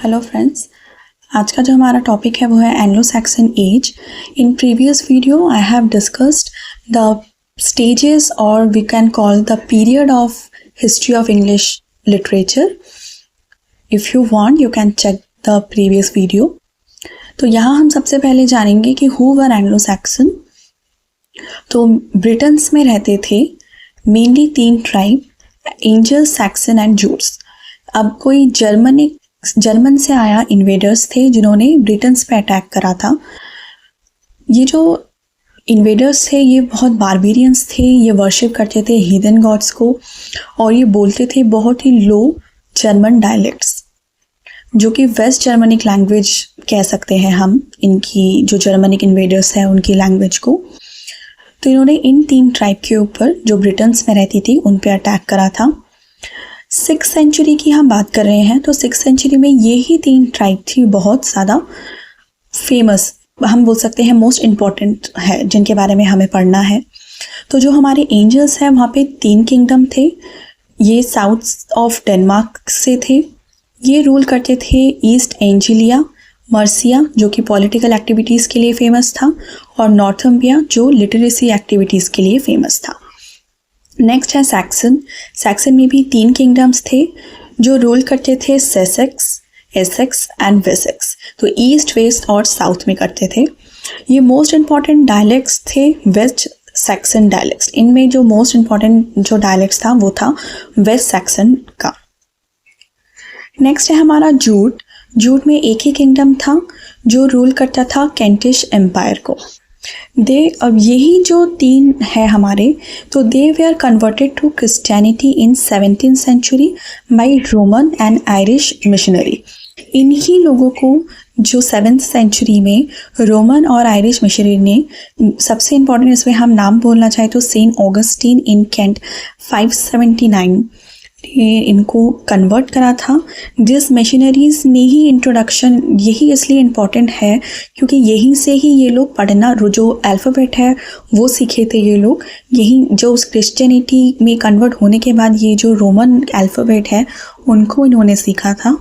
Hello friends, आज का जो हमारा टॉपिक है वो है Anglo Saxon age. In previous video I have discussed the stages और we can call the period of history of English literature. If you want you can check the previous video. तो यहाँ हम सबसे पहले जानेंगे कि हु वर एंग्लो सैक्सन। तो Britains में रहते थे mainly 3 tribe, angels, Saxon and Jutes. अब कोई जर्मन से आया इन्वेडर्स थे जिन्होंने ब्रिटेन्स पे अटैक करा था। ये जो इन्वेडर्स थे ये बहुत बारबेरियंस थे, ये वर्शिप करते थे हीदन गॉड्स को और ये बोलते थे बहुत ही लो जर्मन डायलेक्ट्स, जो कि वेस्ट जर्मनिक लैंग्वेज कह सकते हैं हम इनकी, जो जर्मनिक इन्वेडर्स हैं उनकी लैंग्वेज को। तो इन्होंने इन 3 ट्राइब के ऊपर जो ब्रिटेन्स में रहती थी उन पे अटैक करा था। 6th सेंचुरी की हम बात कर रहे हैं तो 6th सेंचुरी में ये ही 3 ट्राइब थी बहुत ज़्यादा फेमस, हम बोल सकते हैं मोस्ट इम्पॉर्टेंट है, जिनके बारे में हमें पढ़ना है। तो जो हमारे एंजल्स हैं वहाँ पे 3 किंगडम थे। ये साउथ ऑफ डेनमार्क से थे। ये रूल करते थे ईस्ट एंजिलिया, मर्सिया जो कि पॉलिटिकल एक्टिविटीज़ के लिए फेमस था, और नॉर्थम्बिया जो लिटरेसी एक्टिविटीज़ के लिए फेमस था। नेक्स्ट है सैक्सन। सैक्सन में भी 3 किंगडम्स थे जो रूल करते थे सेसेक्स, एसेक्स एंड वेसेक्स। तो ईस्ट, वेस्ट और साउथ में करते थे। ये मोस्ट इम्पॉर्टेंट डायलेक्ट्स थे वेस्ट सैक्सन डायलेक्ट्स। इनमें जो मोस्ट इम्पॉर्टेंट जो डायलेक्ट्स था वो था वेस्ट सैक्सन का। नेक्स्ट है हमारा जूट। जूट में एक ही किंगडम था जो रूल करता था कैंटिश एम्पायर को। अब यही जो 3 है हमारे, तो they were converted to Christianity in 17th century by Roman and Irish missionary. इन्हीं लोगों को जो 7th सेंचुरी में रोमन और आयरिश मिशनरी ने, सबसे इम्पॉर्टेंट इसमें हम नाम बोलना चाहे तो सेंट ऑगस्टीन इन कैंट 579, इनको कन्वर्ट करा था। जिस मिशनरीज़ ने ही इंट्रोडक्शन, यही इसलिए इम्पॉर्टेंट है क्योंकि यहीं से ही ये लोग पढ़ना, जो अल्फ़ाबेट है वो सीखे थे ये लोग। यही जो उस क्रिश्चियनिटी में कन्वर्ट होने के बाद ये जो रोमन अल्फ़ाबेट है उनको इन्होंने सीखा था,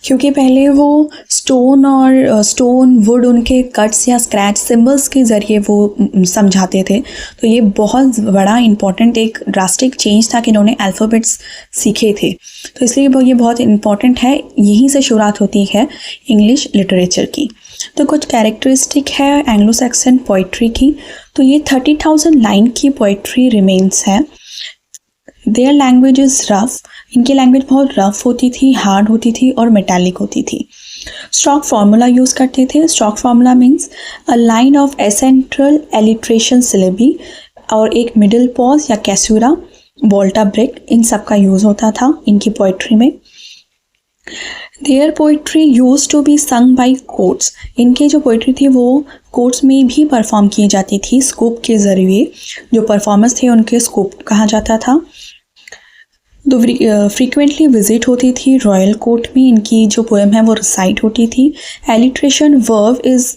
क्योंकि पहले वो स्टोन वुड उनके कट्स या स्क्रैच सिंबल्स के ज़रिए वो समझाते थे। तो ये बहुत बड़ा इम्पॉर्टेंट एक ड्रास्टिक चेंज था कि इन्होंने अल्फ़ाबेट्स सीखे थे। तो इसलिए ये बहुत इम्पॉर्टेंट है, यहीं से शुरुआत होती है इंग्लिश लिटरेचर की। तो कुछ कैरेक्टरिस्टिक है एंग्लो सैक्सन पोइट्री की। तो ये 30,000 लाइन की पोइट्री रिमेन्स है। Their language is rough. इनकी लैंग्वेज बहुत रफ होती थी, हार्ड होती थी और मेटालिक होती थी। स्ट्रोक फार्मूला यूज़ करते थे। Stroke formula means a line of accentual alliteration syllable और एक मिडिल पॉज या कैसुरा, वोल्टा ब्रेक, इन सब का यूज़ होता था इनकी पोइट्री में। Their poetry used to be sung by courts. इनके जो पोइट्री थी वो कोर्ट्स में भी परफॉर्म की जाती थी स्कूप के ज़रिए। जो परफॉर्मेंस थे उनके स्कूप कहा जाता था। तो फ्रीक्वेंटली विजिट होती थी रॉयल कोर्ट में। इनकी जो पोएम है वो रिसाइट होती थी। Alliteration verb is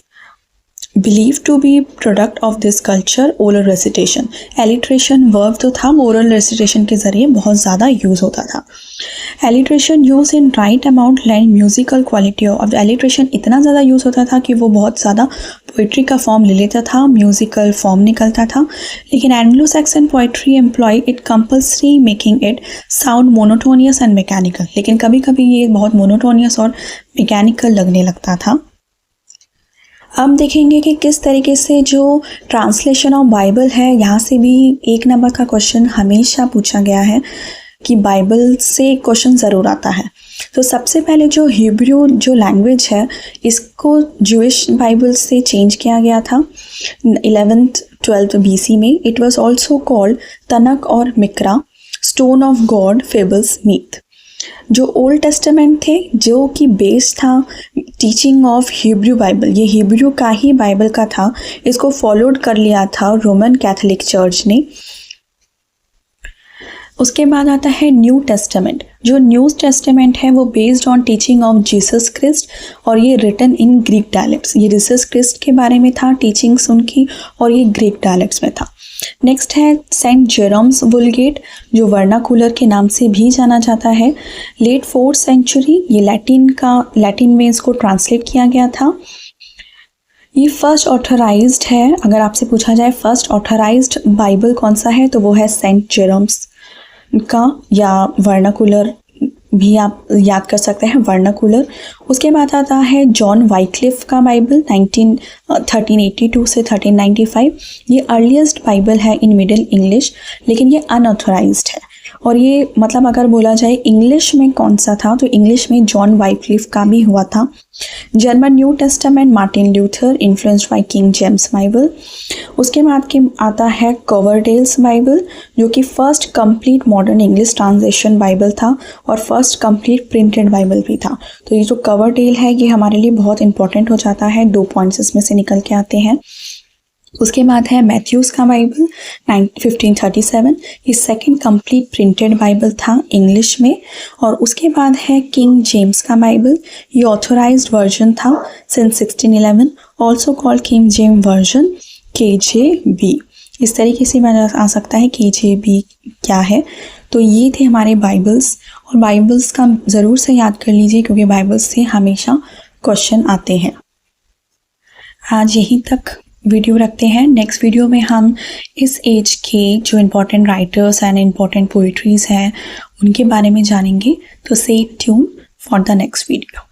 believe to be product of this culture. Oral recitation, alliteration verb तो था, ओरल रेसिटेशन के ज़रिए बहुत ज़्यादा यूज़ होता था। Alliteration use in right amount land musical quality of. Alliteration इतना ज़्यादा यूज़ होता था कि वो बहुत ज़्यादा पोइट्री का फॉर्म ले लेता था, म्यूजिकल फॉर्म निकलता था। लेकिन Anglo Saxon poetry employ it compulsory making it sound monotonous and mechanical. लेकिन कभी कभी ये बहुत मोनोटोनियस और मैकेनिकल लगने लगता था। अब देखेंगे कि किस तरीके से जो ट्रांसलेशन ऑफ बाइबल है, यहाँ से भी 1 नंबर का क्वेश्चन हमेशा पूछा गया है कि बाइबल से क्वेश्चन ज़रूर आता है। तो सबसे पहले जो हिब्रू जो लैंग्वेज है इसको जूइश बाइबल से चेंज किया गया था 11th 12th BC में। It was also called Tanakh और Mikra, stone of God, fables, myth. जो ओल्ड टेस्टामेंट थे जो कि बेस था टीचिंग ऑफ हिब्रू बाइबल, ये हिब्रू का ही बाइबल का था। इसको फॉलोड कर लिया था रोमन कैथोलिक चर्च ने। उसके बाद आता है न्यू टेस्टामेंट। जो न्यू टेस्टामेंट है वो based on teaching of Jesus Christ और ये रिटन इन ग्रीक डायलेक्ट्स। ये जीसस क्रिस्ट के बारे में था टीचिंग्स उनकी, और ये ग्रीक डायलेक्ट्स में था। नेक्स्ट है सेंट जेरोम्स वुलगेट, जो वर्नाकुलर के नाम से भी जाना जाता है। लेट 4th सेंचुरी, ये लैटिन में इसको ट्रांसलेट किया गया था। ये फर्स्ट ऑथराइज्ड है। अगर आपसे पूछा जाए फर्स्ट ऑथराइज्ड बाइबल कौन सा है, तो वो है सेंट जेरोम्स का, या वर्नाकुलर भी आप याद कर सकते हैं, वर्नाकुलर। उसके बाद आता है जॉन वाइक्लिफ का बाइबल 1382 से 1395। ये अर्लीस्ट बाइबल है इन मिडिल इंग्लिश, लेकिन ये अनऑथराइज्ड है। और ये मतलब अगर बोला जाए इंग्लिश में कौन सा था, तो इंग्लिश में जॉन वाइक्लिफ का भी हुआ था। German new testament Martin Luther, influenced by king James Bible. उसके बाद आता है कवरडेल्स बाइबल, जो कि first complete modern English translation Bible था और फर्स्ट कंप्लीट प्रिंटेड बाइबल भी था। तो ये जो कवरडेल है ये हमारे लिए बहुत इंपॉर्टेंट हो जाता है, 2 पॉइंट्स इसमें से निकल के आते हैं। उसके बाद है मैथ्यूज़ का बाइबल 1537, ये सेकंड कंप्लीट प्रिंटेड बाइबल था इंग्लिश में। और उसके बाद है किंग जेम्स का बाइबल, ये ऑथोराइज्ड वर्जन था since 1611, also called king James version KJV। इस तरीके से मैंने आ सकता है KJV क्या है। तो ये थे हमारे बाइबल्स, और बाइबल्स का ज़रूर से याद कर लीजिए क्योंकि बाइबल्स से हमेशा क्वेश्चन आते हैं। आज यहीं तक वीडियो रखते हैं। नेक्स्ट वीडियो में हम इस एज के जो important writers and important poetries हैं उनके बारे में जानेंगे। तो stay tune for the next video.